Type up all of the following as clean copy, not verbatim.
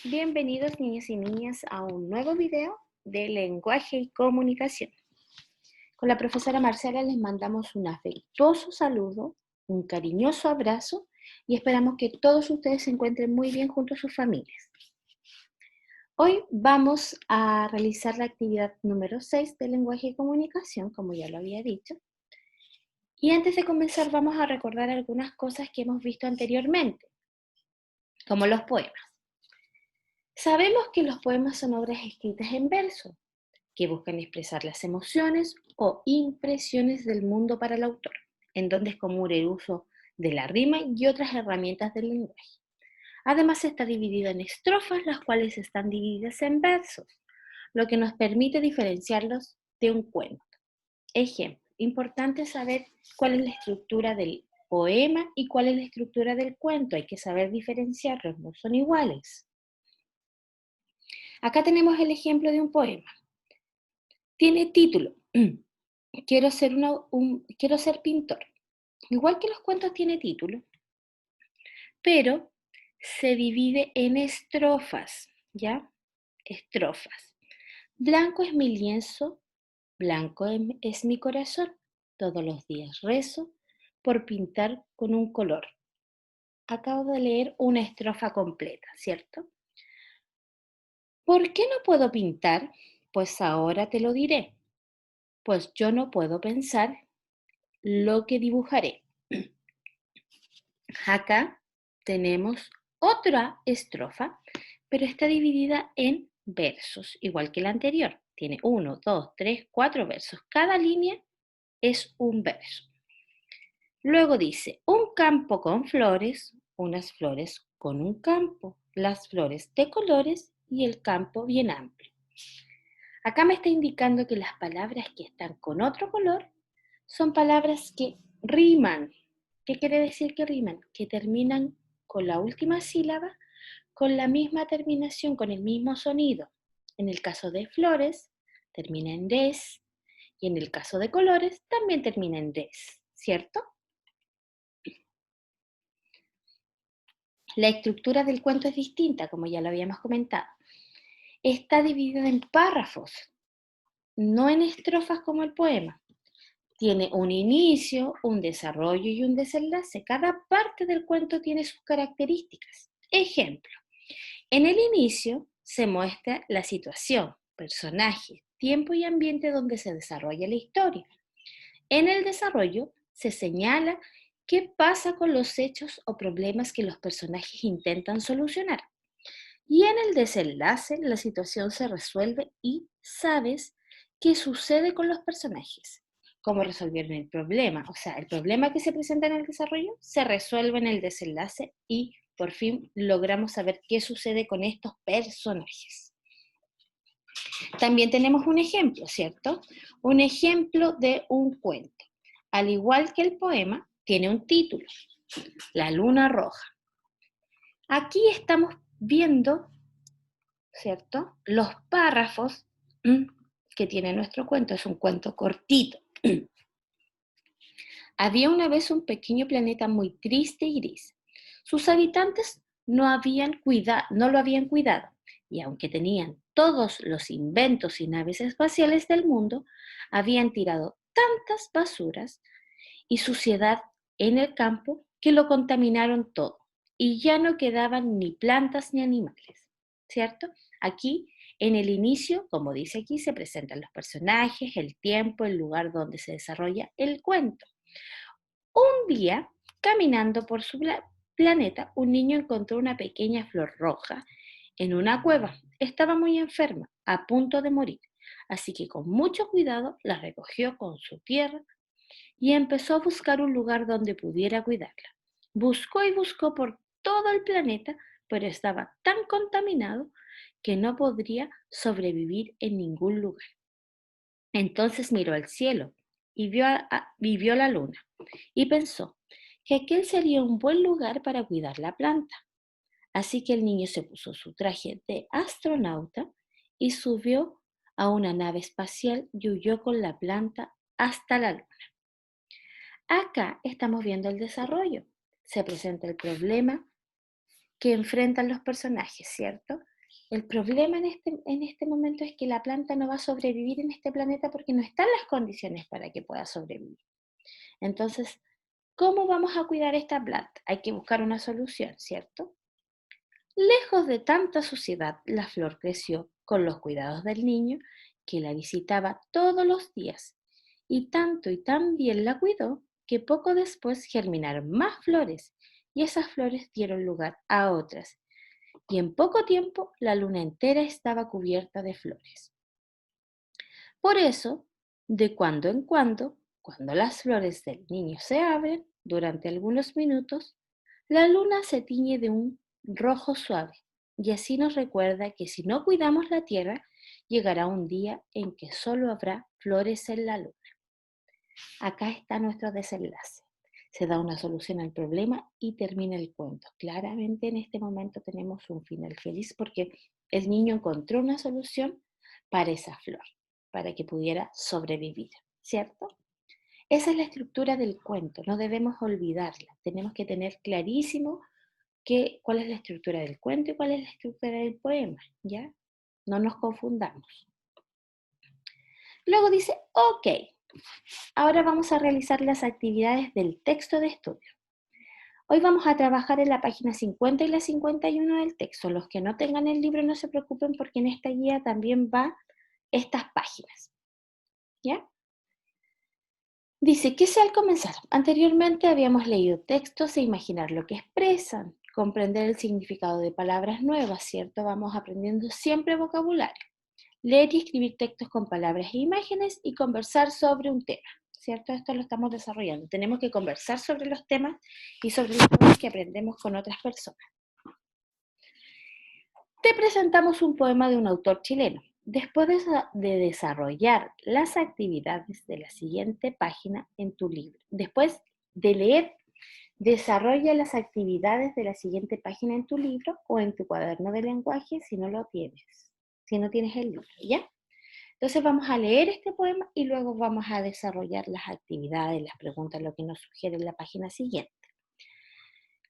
Bienvenidos niños y niñas a un nuevo video de lenguaje y comunicación. Con la profesora Marcela les mandamos un afectuoso saludo, un cariñoso abrazo y esperamos que todos ustedes se encuentren muy bien junto a sus familias. Hoy vamos a realizar la actividad número 6 de lenguaje y comunicación, como ya lo había dicho. Y antes de comenzar vamos a recordar algunas cosas que hemos visto anteriormente, como los poemas. Sabemos que los poemas son obras escritas en verso, que buscan expresar las emociones o impresiones del mundo para el autor, en donde es común el uso de la rima y otras herramientas del lenguaje. Además está dividido en estrofas, las cuales están divididas en versos, lo que nos permite diferenciarlos de un cuento. Ejemplo, importante saber cuál es la estructura del poema y cuál es la estructura del cuento. Hay que saber diferenciarlos, no son iguales. Acá tenemos el ejemplo de un poema. Tiene título, quiero ser pintor. Igual que los cuentos tiene título, pero se divide en estrofas, ¿ya? Estrofas. Blanco es mi lienzo, blanco es mi corazón. Todos los días rezo por pintar con un color. Acabo de leer una estrofa completa, ¿cierto? ¿Por qué no puedo pintar? Pues ahora te lo diré. Pues yo no puedo pensar lo que dibujaré. Acá tenemos otra estrofa, pero está dividida en versos, igual que la anterior. Tiene 1, 2, 3, 4 versos. Cada línea es un verso. Luego dice, un campo con flores, unas flores con un campo, las flores de colores y el campo bien amplio. Acá me está indicando que las palabras que están con otro color son palabras que riman. ¿Qué quiere decir que riman? Que terminan con la última sílaba, con la misma terminación, con el mismo sonido. En el caso de flores, termina en des, y en el caso de colores, también termina en des, ¿cierto? La estructura del cuento es distinta, como ya lo habíamos comentado. Está dividida en párrafos, no en estrofas como el poema. Tiene un inicio, un desarrollo y un desenlace. Cada parte del cuento tiene sus características. Ejemplo, en el inicio se muestra la situación, personajes, tiempo y ambiente donde se desarrolla la historia. En el desarrollo se señala qué pasa con los hechos o problemas que los personajes intentan solucionar. Y en el desenlace la situación se resuelve y sabes qué sucede con los personajes, cómo resolvieron el problema. O sea, el problema que se presenta en el desarrollo se resuelve en el desenlace y por fin logramos saber qué sucede con estos personajes. También tenemos un ejemplo, ¿cierto? Un ejemplo de un cuento. Al igual que el poema, tiene un título, La luna roja. Aquí estamos viendo, ¿cierto? Los párrafos que tiene nuestro cuento. Es un cuento cortito. Había una vez un pequeño planeta muy triste y gris. Sus habitantes no lo habían cuidado, y aunque tenían todos los inventos y naves espaciales del mundo, habían tirado tantas basuras y suciedad en el campo que lo contaminaron todo, y ya no quedaban ni plantas ni animales, ¿cierto? Aquí, en el inicio, como dice aquí, se presentan los personajes, el tiempo, el lugar donde se desarrolla el cuento. Un día, caminando por su planeta, un niño encontró una pequeña flor roja en una cueva. Estaba muy enferma, a punto de morir, así que con mucho cuidado la recogió con su tierra y empezó a buscar un lugar donde pudiera cuidarla. Buscó y buscó por todo el planeta, pero estaba tan contaminado que no podría sobrevivir en ningún lugar. Entonces miró al cielo y vio la luna y pensó que aquel sería un buen lugar para cuidar la planta. Así que el niño se puso su traje de astronauta y subió a una nave espacial y huyó con la planta hasta la luna. Acá estamos viendo el desarrollo. Se presenta el problema que enfrentan los personajes, ¿cierto? El problema en este momento es que la planta no va a sobrevivir en este planeta porque no están las condiciones para que pueda sobrevivir. Entonces, ¿cómo vamos a cuidar esta planta? Hay que buscar una solución, ¿cierto? Lejos de tanta suciedad, la flor creció con los cuidados del niño, que la visitaba todos los días, y tanto y tan bien la cuidó que poco después germinaron más flores, y esas flores dieron lugar a otras, y en poco tiempo la luna entera estaba cubierta de flores. Por eso, de cuando en cuando las flores del niño se abren, durante algunos minutos, la luna se tiñe de un rojo suave y así nos recuerda que si no cuidamos la tierra, llegará un día en que solo habrá flores en la luna. Acá está nuestro desenlace. Se da una solución al problema y termina el cuento. Claramente en este momento tenemos un final feliz porque el niño encontró una solución para esa flor, para que pudiera sobrevivir, ¿cierto? Esa es la estructura del cuento, no debemos olvidarla. Tenemos que tener clarísimo cuál es la estructura del cuento y cuál es la estructura del poema, ¿ya? No nos confundamos. Luego dice, ok, ahora vamos a realizar las actividades del texto de estudio. Hoy vamos a trabajar en la página 50 y la 51 del texto. Los que no tengan el libro no se preocupen porque en esta guía también va estas páginas, ¿ya? Dice, ¿qué sé al comenzar? Anteriormente habíamos leído textos e imaginar lo que expresan, comprender el significado de palabras nuevas, ¿cierto? Vamos aprendiendo siempre vocabulario. Leer y escribir textos con palabras e imágenes y conversar sobre un tema, ¿cierto? Esto lo estamos desarrollando. Tenemos que conversar sobre los temas y sobre las cosas que aprendemos con otras personas. Te presentamos un poema de un autor chileno. Después de desarrollar las actividades de la siguiente página en tu libro, después de leer, desarrolla las actividades de la siguiente página en tu libro o en tu cuaderno de lenguaje si no lo tienes, si no tienes el libro, ¿ya? Entonces vamos a leer este poema y luego vamos a desarrollar las actividades, las preguntas, lo que nos sugiere en la página siguiente.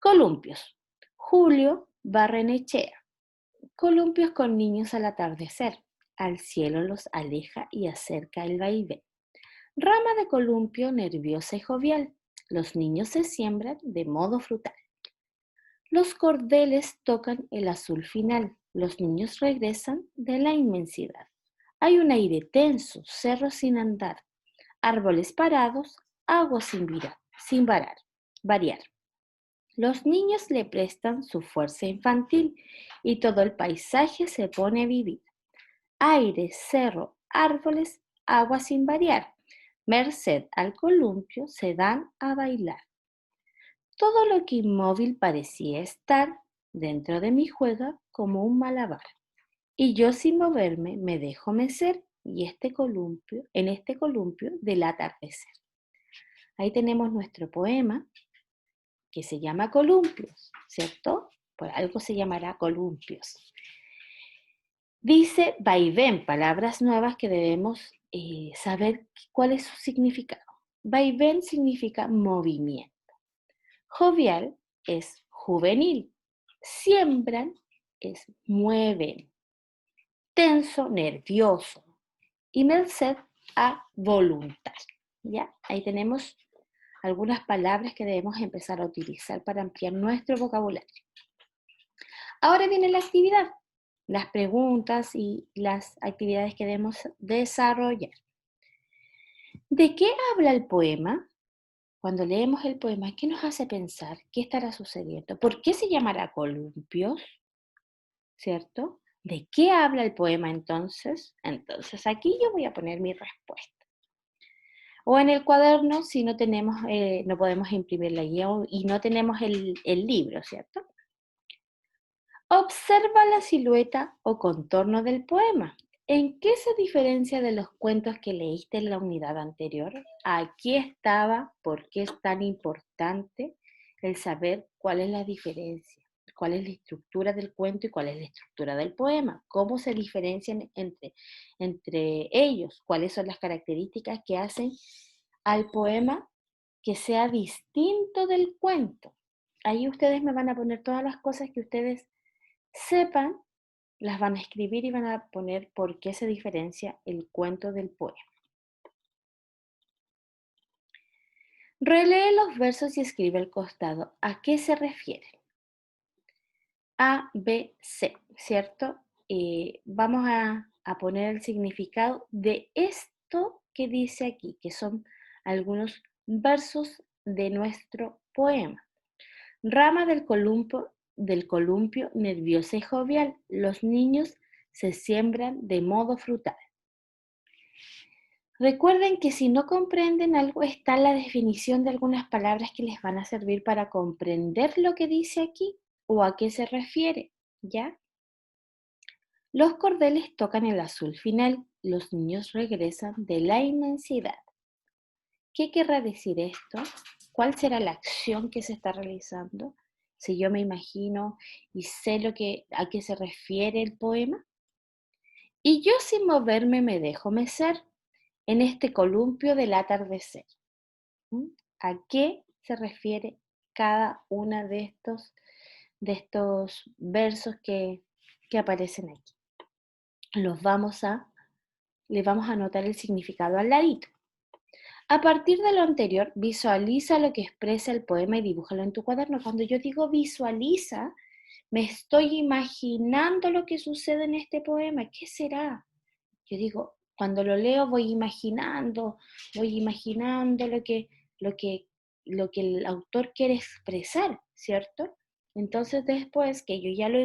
Columpios. Julio Barrenechea. Columpios con niños al atardecer. Al cielo los aleja y acerca el vaivén. Rama de columpio nerviosa y jovial. Los niños se siembran de modo frutal. Los cordeles tocan el azul final. Los niños regresan de la inmensidad. Hay un aire tenso, cerros sin andar, árboles parados, agua sin variar. Los niños le prestan su fuerza infantil y todo el paisaje se pone a vivir. Aire, cerro, árboles, agua sin variar. Merced al columpio se dan a bailar. Todo lo que inmóvil parecía estar dentro de mí juega como un malabar. Y yo sin moverme me dejo mecer y en este columpio del atardecer. Ahí tenemos nuestro poema que se llama Columpios, ¿cierto? Por algo se llamará Columpios. Dice vaivén, palabras nuevas que debemos saber cuál es su significado. Vaivén significa movimiento. Jovial es juvenil. Siembran es mueven. Tenso, nervioso. Y merced a voluntad. ¿Ya? Ahí tenemos algunas palabras que debemos empezar a utilizar para ampliar nuestro vocabulario. Ahora viene la actividad, las preguntas y las actividades que debemos desarrollar. ¿De qué habla el poema? Cuando leemos el poema, ¿qué nos hace pensar? ¿Qué estará sucediendo? ¿Por qué se llamará columpios? ¿Cierto? ¿De qué habla el poema entonces? Entonces aquí yo voy a poner mi respuesta. O en el cuaderno, si no tenemos, no podemos imprimir la guía y no tenemos el libro, ¿cierto? Observa la silueta o contorno del poema. ¿En qué se diferencia de los cuentos que leíste en la unidad anterior? Aquí estaba, ¿por qué es tan importante el saber cuál es la diferencia? ¿Cuál es la estructura del cuento y cuál es la estructura del poema? ¿Cómo se diferencian entre ellos? ¿Cuáles son las características que hacen al poema que sea distinto del cuento? Ahí ustedes me van a poner todas las cosas que ustedes sepan las van a escribir y van a poner por qué se diferencia el cuento del poema. Relee los versos y escribe al costado a qué se refieren. A, B, C, ¿cierto? Vamos a poner el significado de esto que dice aquí, que son algunos versos de nuestro poema. Rama del columpio nerviosa y jovial, los niños se siembran de modo frutal. Recuerden que si no comprenden algo, está la definición de algunas palabras que les van a servir para comprender lo que dice aquí o a qué se refiere, ¿ya? Los cordeles tocan el azul final, los niños regresan de la inmensidad. ¿Qué querrá decir esto? ¿Cuál será la acción que se está realizando? Si yo me imagino y sé a qué se refiere el poema. Y yo sin moverme me dejo mecer en este columpio del atardecer. ¿Mm? ¿A qué se refiere cada uno de estos versos que aparecen aquí? Le vamos a anotar el significado al ladito. A partir de lo anterior, visualiza lo que expresa el poema y dibújalo en tu cuaderno. Cuando yo digo visualiza, me estoy imaginando lo que sucede en este poema. ¿Qué será? Yo digo, cuando lo leo voy imaginando lo que, lo que, lo que el autor quiere expresar, ¿cierto? Entonces después que yo ya lo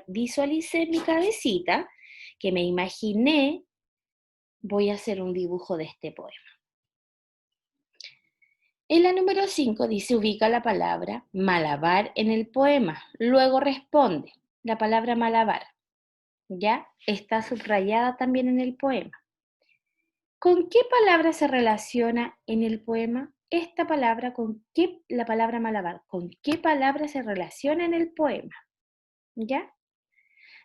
visualicé en mi cabecita, que me imaginé, voy a hacer un dibujo de este poema. En la número 5 dice, ubica la palabra malabar en el poema. Luego responde, la palabra malabar, ¿ya? Está subrayada también en el poema. ¿Con qué palabra se relaciona en el poema? Esta palabra, la palabra malabar, ¿con qué palabra se relaciona en el poema? ¿Ya?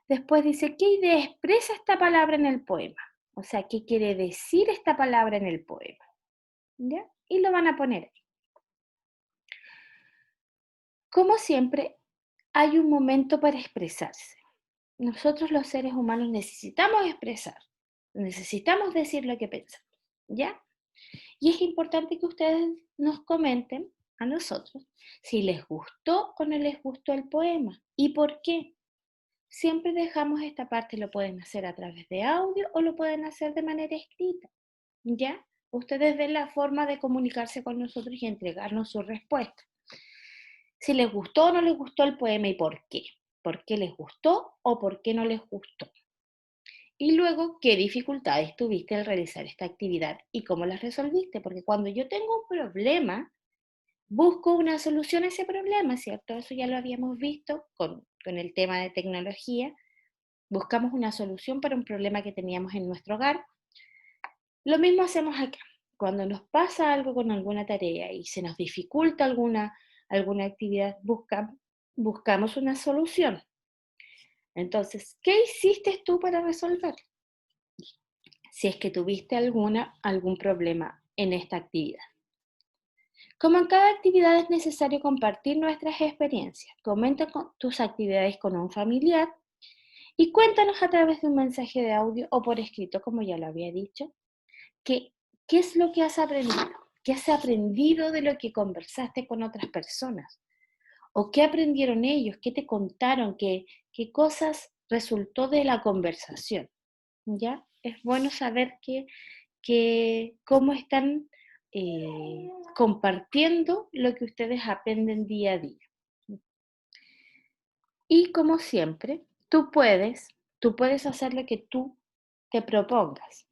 Después dice, ¿qué idea expresa esta palabra en el poema? O sea, ¿qué quiere decir esta palabra en el poema? ¿Ya? Y lo van a poner ahí. Como siempre, hay un momento para expresarse. Nosotros los seres humanos necesitamos expresar, necesitamos decir lo que pensamos, ¿ya? Y es importante que ustedes nos comenten a nosotros si les gustó o no les gustó el poema y por qué. Siempre dejamos esta parte, lo pueden hacer a través de audio o lo pueden hacer de manera escrita, ¿ya? Ustedes ven la forma de comunicarse con nosotros y entregarnos su respuesta. Si les gustó o no les gustó el poema y por qué. ¿Por qué les gustó o por qué no les gustó? Y luego, ¿qué dificultades tuviste al realizar esta actividad y cómo las resolviste? Porque cuando yo tengo un problema, busco una solución a ese problema, ¿cierto? Eso ya lo habíamos visto con el tema de tecnología. Buscamos una solución para un problema que teníamos en nuestro hogar. Lo mismo hacemos acá. Cuando nos pasa algo con alguna tarea y se nos dificulta alguna actividad, buscamos una solución. Entonces, ¿qué hiciste tú para resolver? Si es que tuviste algún problema en esta actividad. Como en cada actividad es necesario compartir nuestras experiencias. Comenta tus actividades con un familiar y cuéntanos a través de un mensaje de audio o por escrito, como ya lo había dicho, qué es lo que has aprendido. ¿Qué has aprendido de lo que conversaste con otras personas? ¿O qué aprendieron ellos? ¿Qué te contaron? ¿Qué cosas resultó de la conversación? ¿Ya? Es bueno saber cómo están compartiendo lo que ustedes aprenden día a día. Y como siempre, tú puedes hacer lo que tú te propongas,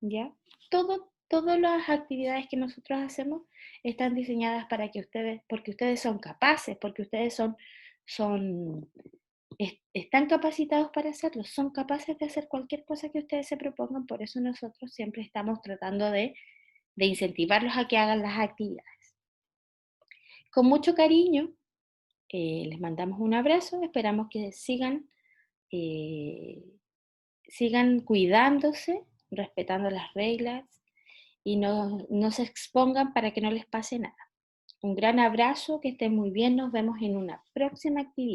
¿ya? Todas las actividades que nosotros hacemos están diseñadas para que porque ustedes son capaces, porque ustedes están capacitados para hacerlo, son capaces de hacer cualquier cosa que ustedes se propongan, por eso nosotros siempre estamos tratando de incentivarlos a que hagan las actividades. Con mucho cariño, les mandamos un abrazo, esperamos que eh, sigan cuidándose, respetando las reglas y no se expongan para que no les pase nada. Un gran abrazo, que estén muy bien, nos vemos en una próxima actividad.